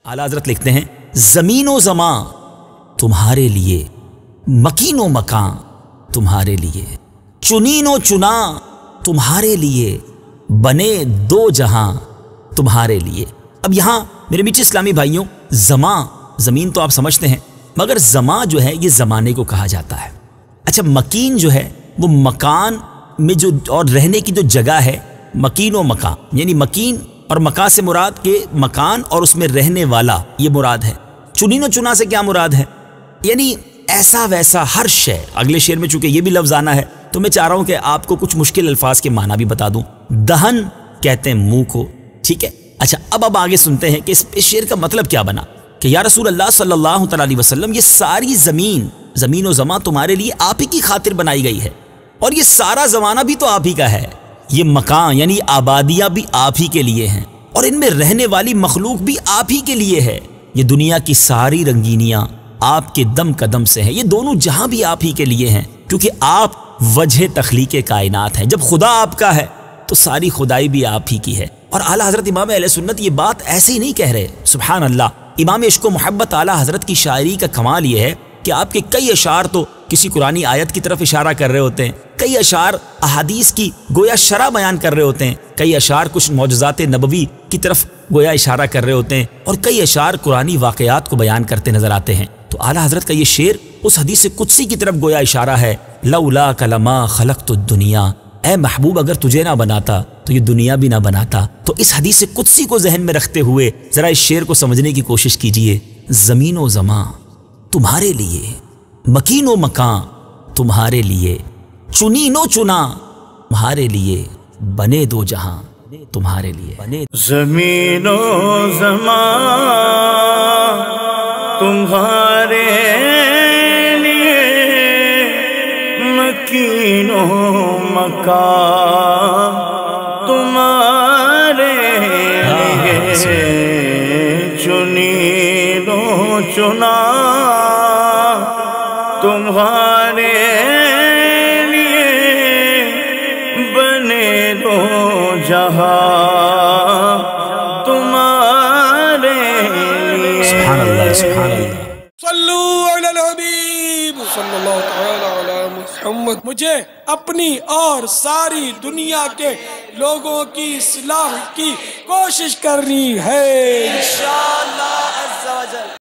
आला हज़रत लिखते हैं, ज़मीन व ज़मां तुम्हारे लिए, मकीन व मकान तुम्हारे लिए, चुनीन व चुना तुम्हारे लिए, बने दो जहां तुम्हारे लिए। अब यहाँ मेरे मीठे इस्लामी भाइयों, ज़मां, ज़मीन तो आप समझते हैं, मगर ज़मां जो है ये ज़माने को कहा जाता है। अच्छा, मकीन जो है वो मकान में जो और रहने की जो जगह है, मकीन व मकान, यानी मकीन और मकान से मुराद के मकान और उसमें रहने वाला ये मुराद है। चुनीन व चुना से क्या मुराद है, यानी ऐसा वैसा हर शय। अगले शेर में चूंकि ये भी लफ्ज़ आना है तो मैं चाह रहा हूँ कि आपको कुछ मुश्किल अल्फाज के माना भी बता दूँ। दहन कहते हैं मुँह को, ठीक है। अच्छा, अब आगे सुनते हैं कि इस शेर का मतलब क्या बना कि या रसूल अल्लाह सल्लल्लाहु अलैहि वसल्लम, ये सारी ज़मीन व ज़मां तुम्हारे लिए आप ही की खातिर बनाई गई है, और ये सारा ज़माना भी तो आप ही का है। ये मकान यानी आबादियाँ भी आप ही के लिए हैं, और इनमें रहने वाली मखलूक भी आप ही के लिए है। ये दुनिया की सारी रंगीनियाँ आपके दम कदम से हैं, ये दोनों जहां भी आप ही के लिए हैं, क्योंकि आप वजह तख्लीक़े कायनात हैं। जब खुदा आपका है तो सारी खुदाई भी आप ही की है। और आला हज़रत इमाम अहले सुन्नत ये बात ऐसे ही नहीं कह रहे, सुभान अल्लाह। इमाम इश्क़ व मोहब्बत आला हज़रत की शायरी का कमाल ये है कि आपके कई अशार तो किसी कुरानी आयत की तरफ इशारा कर रहे होते हैं, कई अशार अहादीस की गोया शरह बयान कर रहे होते हैं, कई अशार कुछ मौजज़ात नबवी की तरफ गोया इशारा कर रहे होते हैं, और कई अशार कुरानी वाक़यात को बयान करते नजर आते हैं। तो आला हज़रत का ये शेर उस हदीस कुदसी की तरफ गोया इशारा है, लौला कलमा खलक़तु दुनिया, ए महबूब अगर तुझे ना बनाता तो ये दुनिया भी ना बनाता। तो इस हदीस कुदसी को जहन में रखते हुए ज़रा इस शेर को समझने की कोशिश कीजिए। ज़मीन व ज़मां तुम्हारे लिए, मकीन व मकान तुम्हारे लिए, चुनीन व चुना तुम्हारे लिए, बने दो जहां तुम्हारे लिए, बने। ज़मीन व ज़मां तुम्हारे लिए, मकीन व मकान तुम्हारे लिए, चुनीन व चुना तुम्हारे लिए, बने दो जहां तुम्हारे लिए। सुभान अल्लाह, सुभान अल्लाह। सल्लू अला हबीब सल्लल्लाहु तआला अला मुहम्मद। मुझे अपनी और सारी दुनिया के लोगों की इस्लाह की कोशिश करनी है इंशाअल्लाह अज़्ज़ा वजल।